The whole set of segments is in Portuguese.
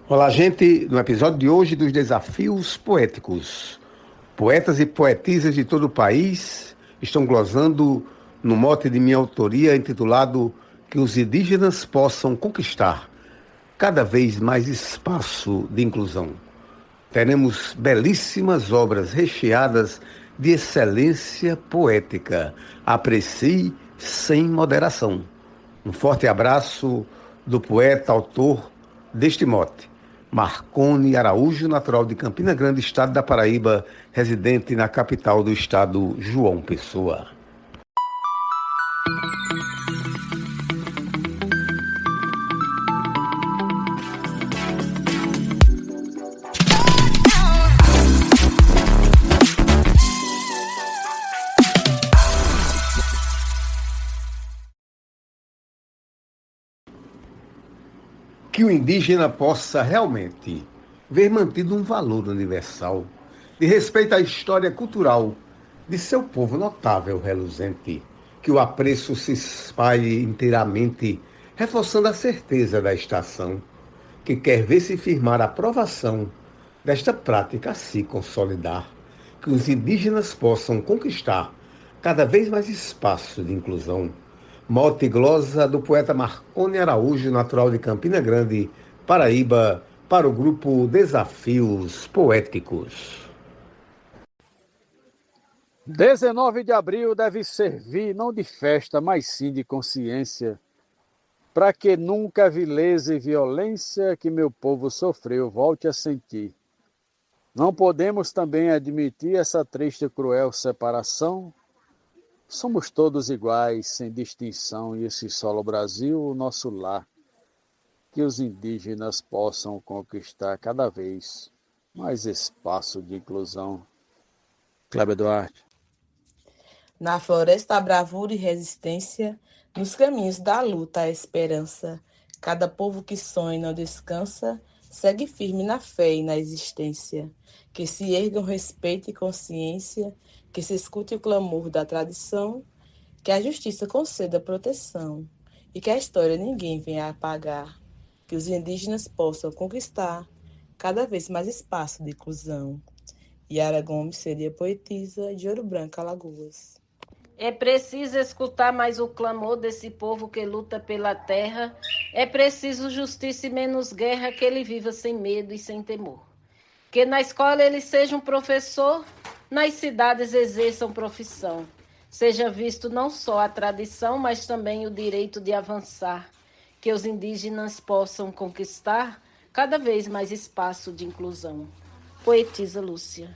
Olá, gente. No episódio de hoje dos Desafios Poéticos. Poetas e poetisas de todo o país estão glosando no mote de minha autoria intitulado Que os indígenas possam conquistar cada vez mais espaço de inclusão. Teremos belíssimas obras recheadas de excelência poética. Aprecie sem moderação. Um forte abraço do poeta, autor deste mote, Marcone Araújo, natural de Campina Grande, estado da Paraíba, residente na capital do estado, João Pessoa. Que o indígena possa realmente ver mantido um valor universal de respeito à história cultural de seu povo notável, reluzente, que o apreço se espalhe inteiramente, reforçando a certeza da estação, que quer ver se firmar a aprovação desta prática a se consolidar, que os indígenas possam conquistar cada vez mais espaço de inclusão. Mote e glosa do poeta Marcone Araújo, natural de Campina Grande, Paraíba, para o grupo Desafios Poéticos. 19 de abril deve servir não de festa, mas sim de consciência, para que nunca a vileza e violência que meu povo sofreu volte a sentir. Não podemos também admitir essa triste e cruel separação. Somos todos iguais, sem distinção, e esse solo Brasil, o nosso lar. Que os indígenas possam conquistar cada vez mais espaço de inclusão. Cléber Duarte. Na floresta a bravura e resistência, nos caminhos da luta a esperança. Cada povo que sonha e não descansa, segue firme na fé e na existência. Que se ergam respeito e consciência, que se escute o clamor da tradição, que a justiça conceda proteção e que a história ninguém venha apagar. Que os indígenas possam conquistar cada vez mais espaço de inclusão. Yara Gomes seria poetisa de Ouro Branco, Alagoas. É preciso escutar mais o clamor desse povo que luta pela terra. É preciso justiça e menos guerra, que ele viva sem medo e sem temor. Que na escola ele seja um professor, nas cidades exerçam profissão. Seja visto não só a tradição, mas também o direito de avançar. Que os indígenas possam conquistar cada vez mais espaço de inclusão. Poetisa Lúcia.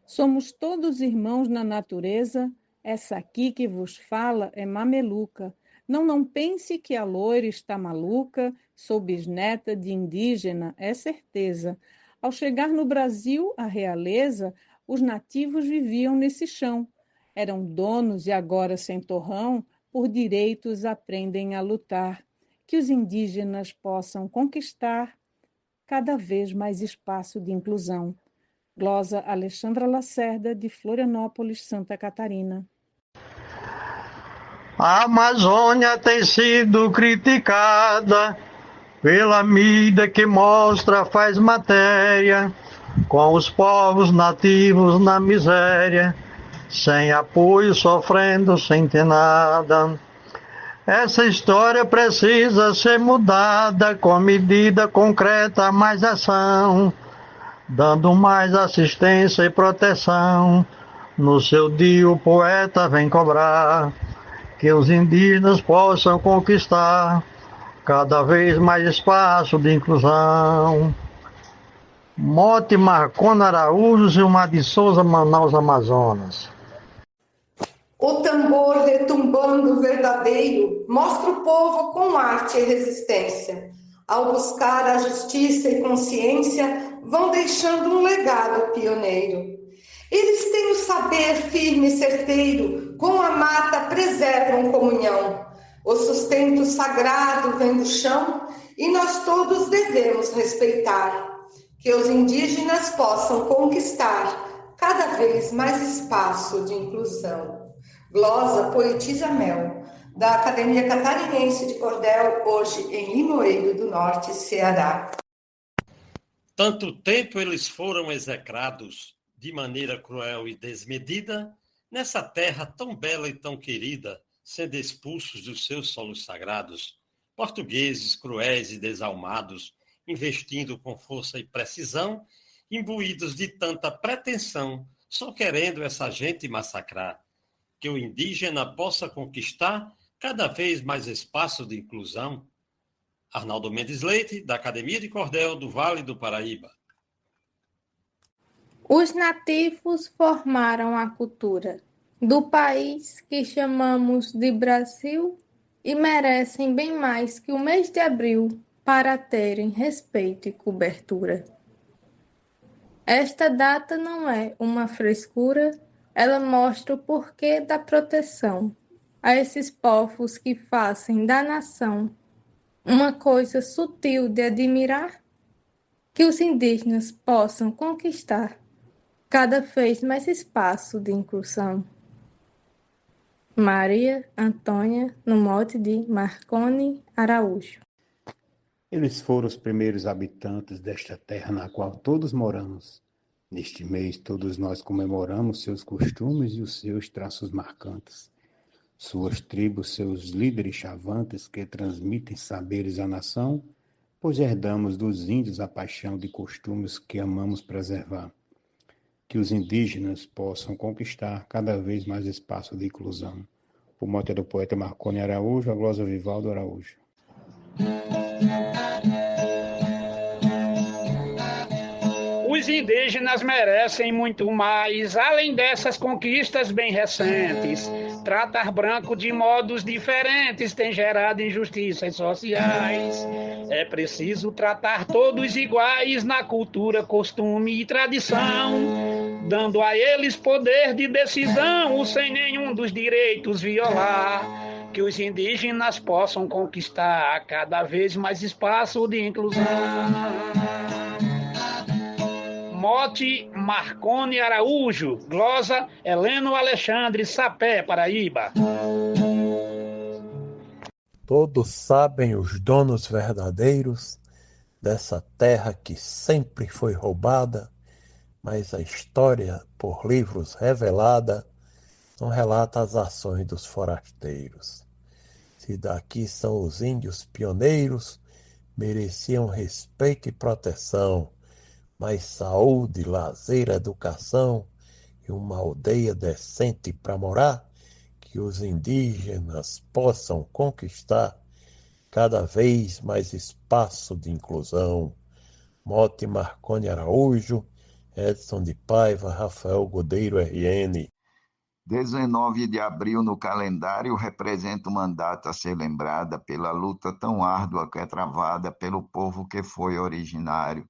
Somos todos irmãos na natureza, essa aqui que vos fala é mameluca. Não pense que a loira está maluca, sou bisneta de indígena, é certeza. Ao chegar no Brasil, a realeza, os nativos viviam nesse chão. Eram donos e agora sem torrão, por direitos aprendem a lutar. Que os indígenas possam conquistar cada vez mais espaço de inclusão. Glosa Alexandra Lacerda, de Florianópolis, Santa Catarina. A Amazônia tem sido criticada pela mídia que mostra, faz matéria, com os povos nativos na miséria, sem apoio, sofrendo, sem ter nada. Essa história precisa ser mudada com medida concreta, mais ação, dando mais assistência e proteção. No seu dia o poeta vem cobrar que os indígenas possam conquistar cada vez mais espaço de inclusão. Mote Marcone Araújo, Gilmar de Souza, Manaus, Amazonas. O tambor retumbando verdadeiro mostra o povo com arte e resistência. Ao buscar a justiça e consciência, vão deixando um legado pioneiro. Eles têm o saber firme e certeiro, com a mata preservam comunhão. O sustento sagrado vem do chão e nós todos devemos respeitar. Que os indígenas possam conquistar cada vez mais espaço de inclusão. Glosa Poetisa Mel. da Academia Catarinense de Cordel, hoje em Limoeiro do Norte, Ceará. Tanto tempo eles foram execrados, de maneira cruel e desmedida, nessa terra tão bela e tão querida, sendo expulsos dos seus solos sagrados, portugueses cruéis e desalmados, investindo com força e precisão, imbuídos de tanta pretensão, só querendo essa gente massacrar, que o indígena possa conquistar cada vez mais espaço de inclusão. Arnaldo Mendes Leite, da Academia de Cordel do Vale do Paraíba. Os nativos formaram a cultura do país que chamamos de Brasil e merecem bem mais que o mês de abril para terem respeito e cobertura. Esta data não é uma frescura, ela mostra o porquê da proteção a esses povos que fazem da nação uma coisa sutil de admirar, que os indígenas possam conquistar cada vez mais espaço de inclusão. Maria Antônia, no mote de Marconi Araújo. Eles foram os primeiros habitantes desta terra na qual todos moramos. Neste mês, todos nós comemoramos seus costumes e os seus traços marcantes. Suas tribos, seus líderes chavantes que transmitem saberes à nação, pois herdamos dos índios a paixão de costumes que amamos preservar. Que os indígenas possam conquistar cada vez mais espaço de inclusão. O mote é do poeta Marconi Araújo, a glosa Vivaldo Araújo. Os indígenas merecem muito mais, além dessas conquistas bem recentes. Tratar branco de modos diferentes tem gerado injustiças sociais. É preciso tratar todos iguais na cultura, costume e tradição, dando a eles poder de decisão, sem nenhum dos direitos violar. Que os indígenas possam conquistar cada vez mais espaço de inclusão. Mote Marconi Araújo, glosa Heleno Alexandre Sapé, Paraíba. Todos sabem os donos verdadeiros dessa terra que sempre foi roubada, mas a história, por livros revelada, não relata as ações dos forasteiros. Se daqui são os índios pioneiros, mereciam respeito e proteção, mais saúde, lazer, educação e uma aldeia decente para morar, que os indígenas possam conquistar cada vez mais espaço de inclusão. Mote Marconi Araújo, Edson de Paiva, Rafael Godeiro, RN. 19 de abril no calendário representa uma data a ser lembrada pela luta tão árdua que é travada pelo povo que foi originário.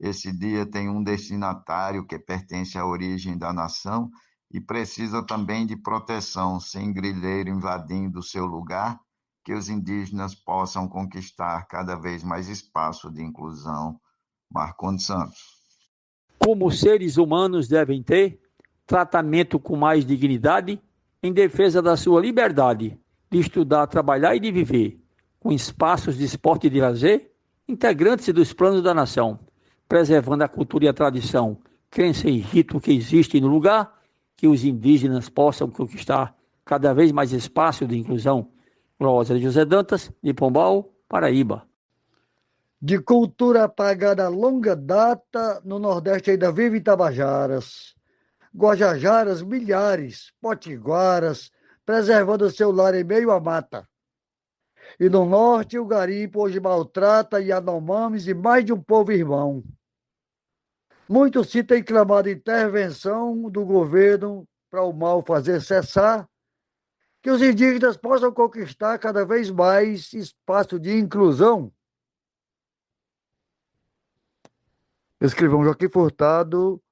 Esse dia tem um destinatário que pertence à origem da nação e precisa também de proteção, sem grileiro invadindo seu lugar, que os indígenas possam conquistar cada vez mais espaço de inclusão. Marcondes Santos. Como seres humanos devem ter tratamento com mais dignidade, em defesa da sua liberdade, de estudar, trabalhar e de viver, com espaços de esporte e de lazer, integrantes dos planos da nação, preservando a cultura e a tradição, crença e rito que existem no lugar, que os indígenas possam conquistar cada vez mais espaço de inclusão. Glória de José Dantas, de Pombal, Paraíba. De cultura apagada a longa data, no Nordeste ainda vive Tabajaras, Guajajaras milhares, potiguaras, preservando seu lar em meio à mata. E no Norte o garimpo hoje maltrata Yanomamis e mais de um povo irmão. Muito se tem clamado intervenção do governo para o mal fazer cessar, que os indígenas possam conquistar cada vez mais espaço de inclusão. Escrivão Joaquim Furtado,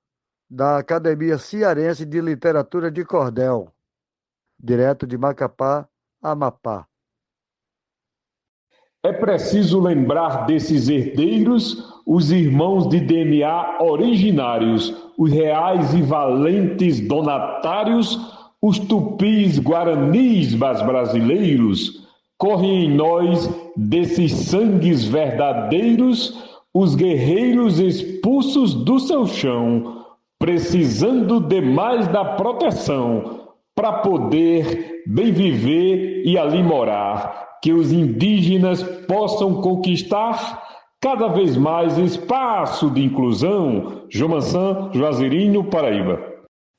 da Academia Cearense de Literatura de Cordel, direto de Macapá, Amapá. É preciso lembrar desses herdeiros, os irmãos de DNA originários, os reais e valentes donatários, os tupis guaranis brasileiros, correm em nós desses sangues verdadeiros os guerreiros expulsos do seu chão, precisando demais da proteção para poder bem viver e ali morar, que os indígenas possam conquistar cada vez mais espaço de inclusão. Jomansan, Juazeirinho, Paraíba.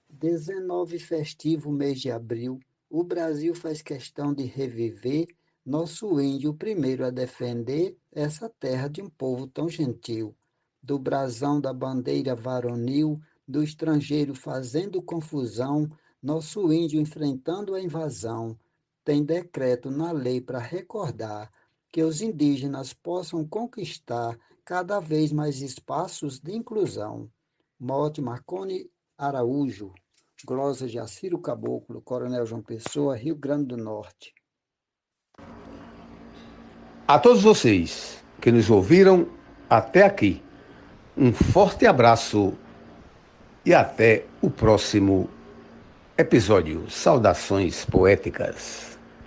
19 festivo mês de abril, o Brasil faz questão de reviver nosso índio primeiro a defender essa terra de um povo tão gentil. Do brasão da bandeira varonil, do estrangeiro fazendo confusão, nosso índio enfrentando a invasão. Tem decreto na lei para recordar que os indígenas possam conquistar cada vez mais espaços de inclusão. Mote Marconi Araújo, glosa de Aciro Caboclo, Coronel João Pessoa, Rio Grande do Norte. A todos vocês que nos ouviram até aqui, um forte abraço e até o próximo episódio. Saudações poéticas.